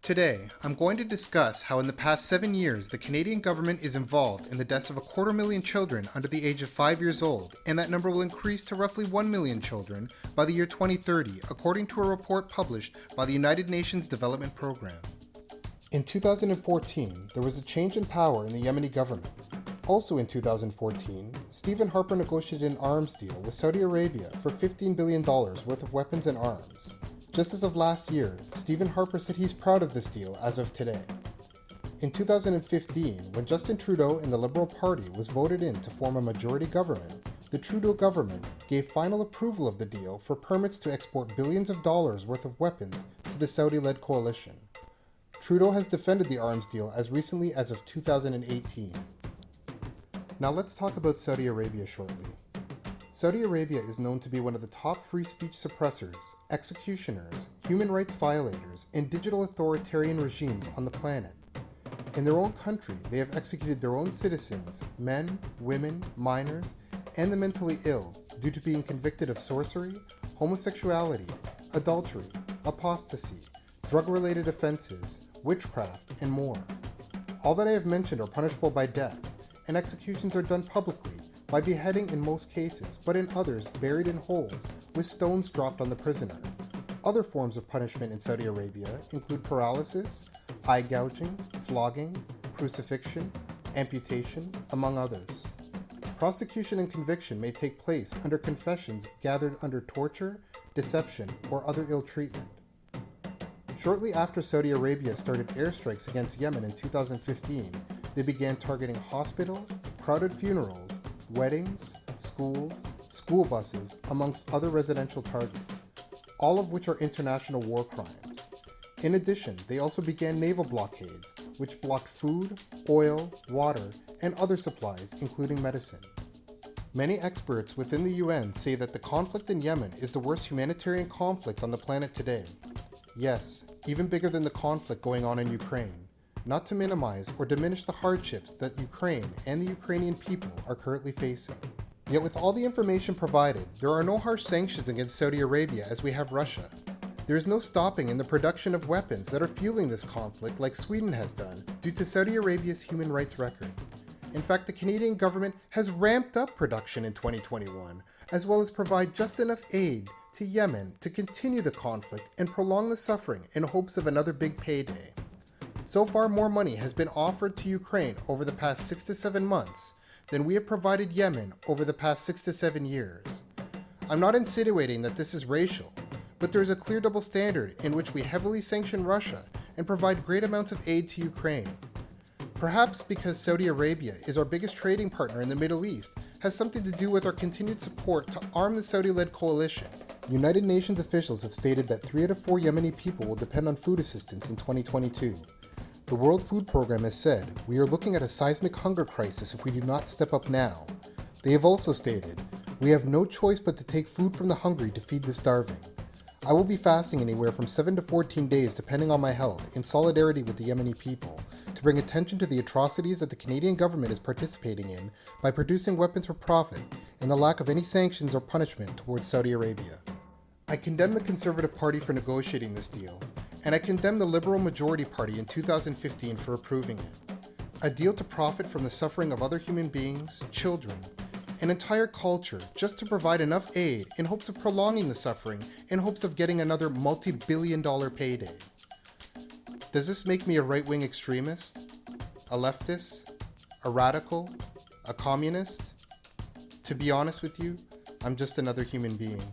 Today, I'm going to discuss how in the past 7 years the Canadian government is involved in the deaths of 250,000 children under the age of 5 years old, and that number will increase to roughly 1 million children by the year 2030, according to a report published by the United Nations Development Program. In 2014, there was a change in power in the Yemeni government. Also in 2014, Stephen Harper negotiated an arms deal with Saudi Arabia for $15 billion worth of weapons and arms. Just as of last year, Stephen Harper said he's proud of this deal as of today. In 2015, when Justin Trudeau and the Liberal Party was voted in to form a majority government, the Trudeau government gave final approval of the deal for permits to export billions of dollars worth of weapons to the Saudi-led coalition. Trudeau has defended the arms deal as recently as of 2018. Now let's talk about Saudi Arabia shortly. Saudi Arabia is known to be one of the top free speech suppressors, executioners, human rights violators, and digital authoritarian regimes on the planet. In their own country, they have executed their own citizens, men, women, minors, and the mentally ill due to being convicted of sorcery, homosexuality, adultery, apostasy, drug-related offenses, witchcraft, and more. All that I have mentioned are punishable by death, and executions are done publicly by beheading in most cases, but in others buried in holes with stones dropped on the prisoner. Other forms of punishment in Saudi Arabia include paralysis, eye gouging, flogging, crucifixion, amputation, among others. Prosecution and conviction may take place under confessions gathered under torture, deception, or other ill treatment. Shortly after Saudi Arabia started airstrikes against Yemen in 2015, they began targeting hospitals, crowded funerals, weddings, schools, school buses, amongst other residential targets, all of which are international war crimes. In addition, they also began naval blockades, which blocked food, oil, water, and other supplies, including medicine. Many experts within the UN say that the conflict in Yemen is the worst humanitarian conflict on the planet today. Yes, even bigger than the conflict going on in Ukraine. Not to minimize or diminish the hardships that Ukraine and the Ukrainian people are currently facing. Yet with all the information provided, there are no harsh sanctions against Saudi Arabia as we have Russia. There is no stopping in the production of weapons that are fueling this conflict like Sweden has done due to Saudi Arabia's human rights record. In fact, the Canadian government has ramped up production in 2021, as well as provide just enough aid to Yemen to continue the conflict and prolong the suffering in hopes of another big payday. So far, more money has been offered to Ukraine over the past 6 to 7 months than we have provided Yemen over the past 6 to 7 years. I'm not insinuating that this is racial, but there is a clear double standard in which we heavily sanction Russia and provide great amounts of aid to Ukraine. Perhaps because Saudi Arabia is our biggest trading partner in the Middle East has something to do with our continued support to arm the Saudi-led coalition. United Nations officials have stated that 3 out of 4 Yemeni people will depend on food assistance in 2022. The World Food Program has said, "We are looking at a seismic hunger crisis if we do not step up now." They have also stated, "We have no choice but to take food from the hungry to feed the starving." I will be fasting anywhere from 7 to 14 days depending on my health in solidarity with the Yemeni people to bring attention to the atrocities that the Canadian government is participating in by producing weapons for profit and the lack of any sanctions or punishment towards Saudi Arabia. I condemn the Conservative Party for negotiating this deal, and I condemn the Liberal Majority Party in 2015 for approving it. A deal to profit from the suffering of other human beings, children, an entire culture just to provide enough aid in hopes of prolonging the suffering, in hopes of getting another multi-billion-dollar payday. Does this make me a right-wing extremist? A leftist? A radical? A communist? To be honest with you, I'm just another human being.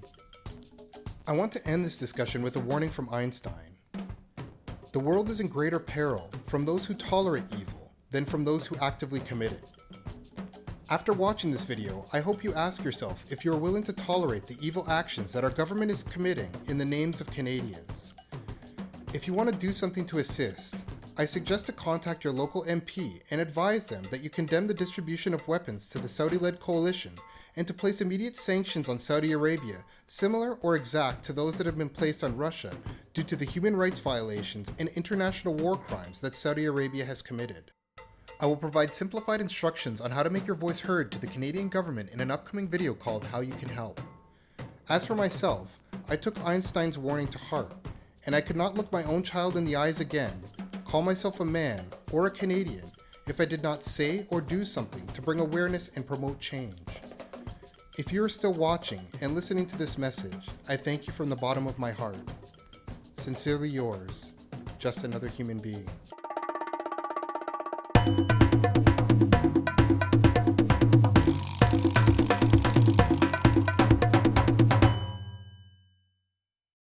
I want to end this discussion with a warning from Einstein. The world is in greater peril from those who tolerate evil than from those who actively commit it. After watching this video, I hope you ask yourself if you are willing to tolerate the evil actions that our government is committing in the names of Canadians. If you want to do something to assist, I suggest to contact your local MP and advise them that you condemn the distribution of weapons to the Saudi-led coalition and to place immediate sanctions on Saudi Arabia, similar or exact to those that have been placed on Russia due to the human rights violations and international war crimes that Saudi Arabia has committed. I will provide simplified instructions on how to make your voice heard to the Canadian government in an upcoming video called How You Can Help. As for myself, I took Einstein's warning to heart and I could not look my own child in the eyes again, call myself a man or a Canadian if I did not say or do something to bring awareness and promote change. If you are still watching and listening to this message, I thank you from the bottom of my heart. Sincerely yours, just another human being.